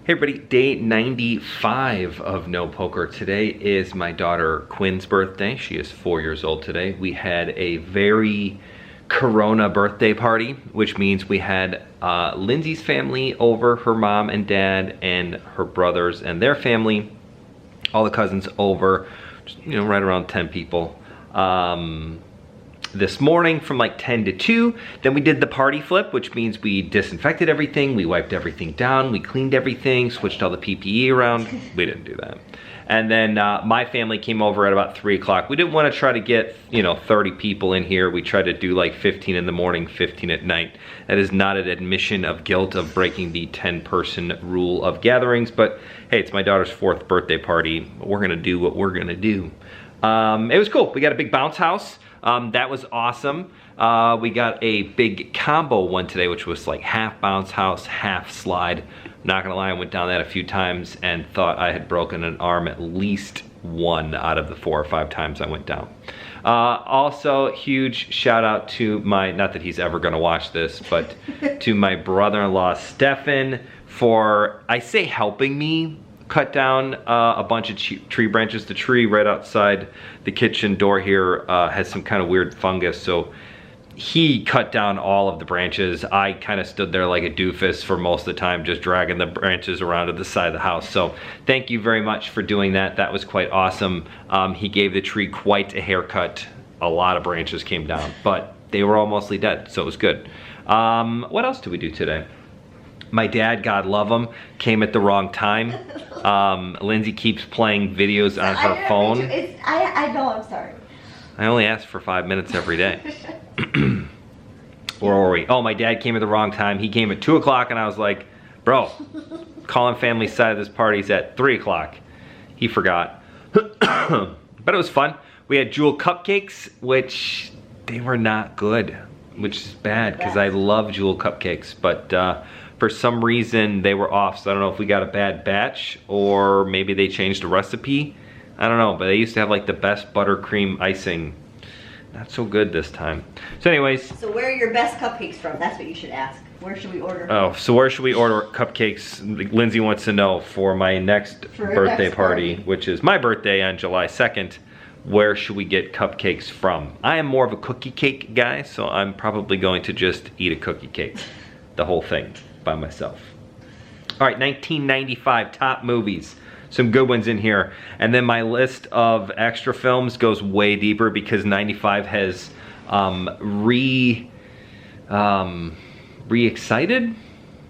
Hey everybody, day 95 of No Poker. Today is my daughter Quinn's birthday. She is 4 years old today. We had a very Corona birthday party, which means we had Lindsay's family over, her mom and dad and her brothers and their family, all the cousins over, just, right around 10 people. This morning from like 10 to 2. Then we did the party flip, which means we disinfected everything, we wiped everything down, we cleaned everything, switched all the PPE around. We didn't do that. And then my family came over at about 3 o'clock. We didn't want to try to get, 30 people in here. We tried to do like 15 in the morning, 15 at night. That is not an admission of guilt of breaking the 10-person rule of gatherings, but hey, it's my daughter's 4th birthday party. We're gonna do what we're gonna do. It was cool. We got a big bounce house. That was awesome. We got a big combo one today, which was like half bounce house, half slide. Not gonna lie, I went down that a few times and thought I had broken an arm at least 1 out of the 4 or 5 times I went down. Also, huge shout out to my, not that he's ever gonna watch this, but to my brother-in-law, Stefan, for, I say helping me cut down a bunch of tree branches. The tree right outside the kitchen door here has some kind of weird fungus, so he cut down all of the branches. I kind of stood there like a doofus for most of the time, just dragging the branches around to the side of the house. So thank you very much for doing that. That was quite awesome. He gave the tree quite a haircut. A lot of branches came down, but they were all mostly dead, so it was good. What else did we do today? My dad, God love him, came at the wrong time. Lindsay keeps playing videos on her phone. I know, I'm sorry. I only ask for 5 minutes every day. Where were we? Oh, my dad came at the wrong time. He came at 2 o'clock and I was like, bro, calling family side of this party's at 3 o'clock. He forgot. But it was fun. We had Jewel cupcakes, which they were not good, which is bad because I love Jewel cupcakes, but for some reason they were off, so I don't know if we got a bad batch or maybe they changed the recipe. I don't know, but they used to have like the best buttercream icing. Not so good this time. So anyways. So where are your best cupcakes from? That's what you should ask. Where should we order from? Oh, so where should we order cupcakes? Lindsay wants to know for my next birthday party, which is my birthday on July 2nd. Where should we get cupcakes from? I am more of a cookie cake guy, so I'm probably going to just eat a cookie cake. The whole thing by myself. All right, 1995 top movies. Some good ones in here. And then my list of extra films goes way deeper because 95 has re-excited?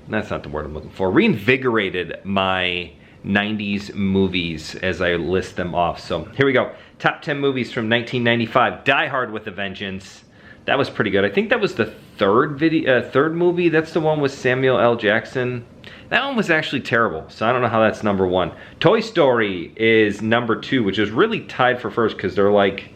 That's not the word I'm looking for. Reinvigorated my 90s movies as I list them off. So here we go. Top 10 movies from 1995. Die Hard with a Vengeance. That was pretty good. I think that was the third movie. That's the one with Samuel L. Jackson. That one was actually terrible, so I don't know how that's number 1. Toy Story is number 2, which is really tied for first because they're like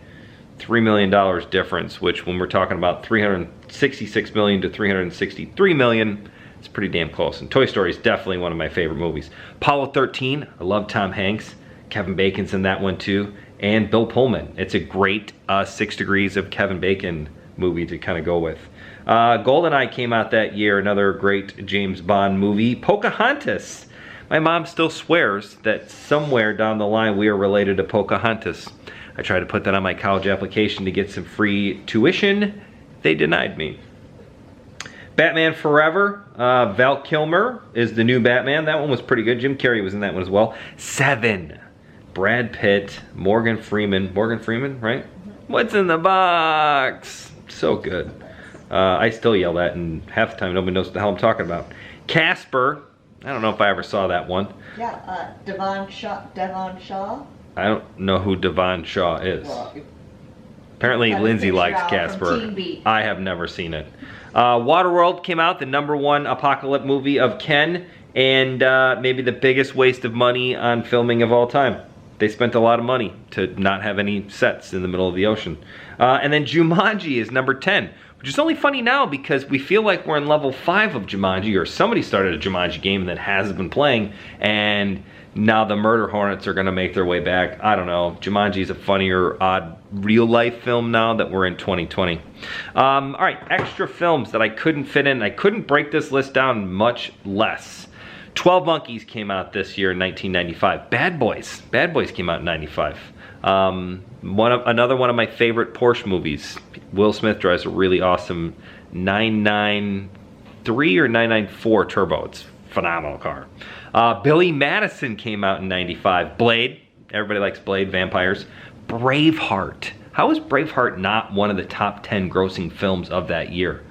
$3 million difference, which when we're talking about 366 million to 363 million, it's pretty damn close. And Toy Story is definitely one of my favorite movies. Apollo 13, I love Tom Hanks. Kevin Bacon's in that one too. And Bill Pullman. It's a great 6 Degrees of Kevin Bacon movie to kind of go with. GoldenEye came out that year, another great James Bond movie. Pocahontas. My mom still swears that somewhere down the line we are related to Pocahontas. I tried to put that on my college application to get some free tuition. They denied me. Batman Forever. Val Kilmer is the new Batman. That one was pretty good. Jim Carrey was in that one as well. 7. Brad Pitt, Morgan Freeman. Morgan Freeman, right? What's in the box? So good. I still yell that, and half the time nobody knows what the hell I'm talking about. Casper. I don't know if I ever saw that one. Yeah, Devon Shaw. I don't know who Devon Shaw is. Well, apparently Lindsay likes Casper. I have never seen it. Waterworld came out, the number 1 apocalypse movie of Ken, and maybe the biggest waste of money on filming of all time. They spent a lot of money to not have any sets in the middle of the ocean. And then Jumanji is number 10, which is only funny now because we feel like we're in level 5 of Jumanji, or somebody started a Jumanji game that hasn't been playing, and now the Murder Hornets are gonna make their way back. I don't know. Jumanji is a funnier, odd, real-life film now that we're in 2020. All right, extra films that I couldn't fit in. I couldn't break this list down much less. 12 Monkeys came out this year in 1995. Bad Boys came out in 95. Another one of my favorite Porsche movies. Will Smith drives a really awesome 993 or 994 Turbo. It's a phenomenal car. Billy Madison came out in 95. Blade, everybody likes Blade, vampires. Braveheart. How is Braveheart not one of the top 10 grossing films of that year?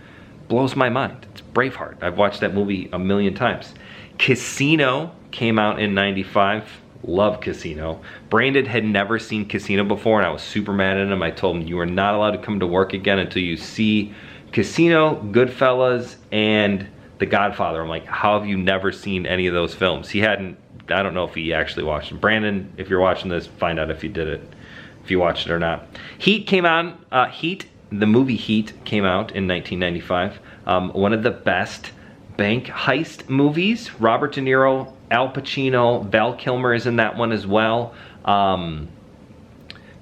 Blows my mind. It's Braveheart. I've watched that movie a million times. Casino came out in 95. Love Casino. Brandon had never seen Casino before, and I was super mad at him. I told him, you are not allowed to come to work again until you see Casino, Goodfellas, and The Godfather. I'm like, how have you never seen any of those films? He hadn't, I don't know if he actually watched them. Brandon, if you're watching this, find out if you did it, if you watched it or not. Heat came out, the movie Heat came out in 1995. One of the best bank heist movies. Robert De Niro, Al Pacino, Val Kilmer is in that one as well. De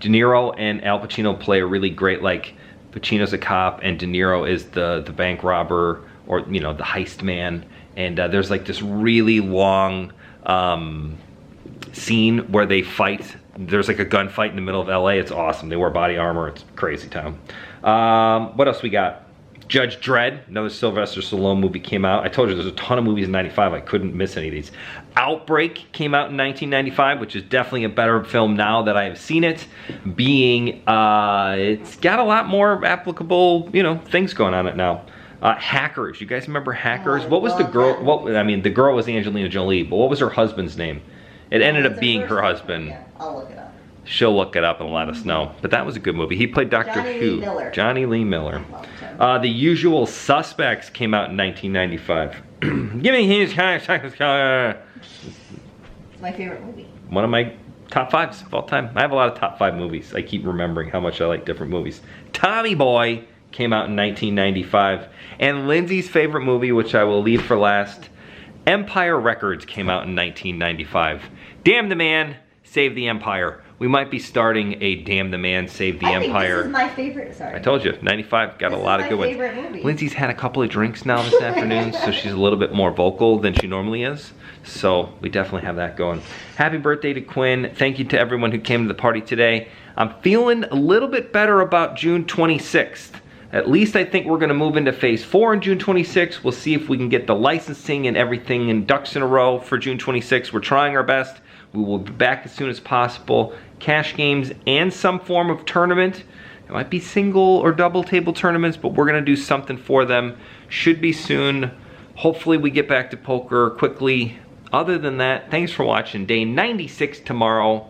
Niro and Al Pacino play a really great, like, Pacino's a cop and De Niro is the bank robber, or, you know, the heist man. And there's like this really long scene where they fight. There's like a gunfight in the middle of LA. It's awesome. They wear body armor. It's crazy town. What else we got? Judge Dredd, another Sylvester Stallone movie, came out. I told you there's a ton of movies in 95. I couldn't miss any of these. Outbreak came out in 1995, which is definitely a better film now that I have seen it. Being, it's got a lot more applicable, you know, things going on it now. Hackers, you guys remember Hackers? Oh, what was the girl, I mean, the girl was Angelina Jolie, but what was her husband's name? It ended up being her husband. Yeah, I'll look it up. She'll look it up and let us know. But that was a good movie. He played Doctor Who. Johnny Lee Miller. The Usual Suspects came out in 1995. Give me his It's my favorite movie. One of my top fives of all time. I have a lot of top 5 movies. I keep remembering how much I like different movies. Tommy Boy came out in 1995. And Lindsay's favorite movie, which I will leave for last, Empire Records came out in 1995. Damn the Man, Save the Empire. We might be starting a Damn the Man, Save the Empire. This is my favorite, sorry. I told you, 95 got a lot of good ones. Movie. Lindsay's had a couple of drinks now this afternoon, so she's a little bit more vocal than she normally is. So we definitely have that going. Happy birthday to Quinn. Thank you to everyone who came to the party today. I'm feeling a little bit better about June 26th. At least I think we're gonna move into phase 4 on June 26th. We'll see if we can get the licensing and everything in ducks in a row for June 26th. We're trying our best. We will be back as soon as possible. Cash games and some form of tournament. It might be single or double table tournaments, but we're gonna do something for them. Should be soon. Hopefully we get back to poker quickly. Other than that, thanks for watching. Day 96 tomorrow.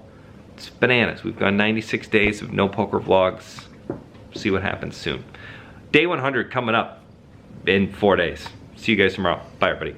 It's bananas. We've gone 96 days of no poker vlogs. See what happens soon. Day 100 coming up in 4 days. See you guys tomorrow. Bye everybody.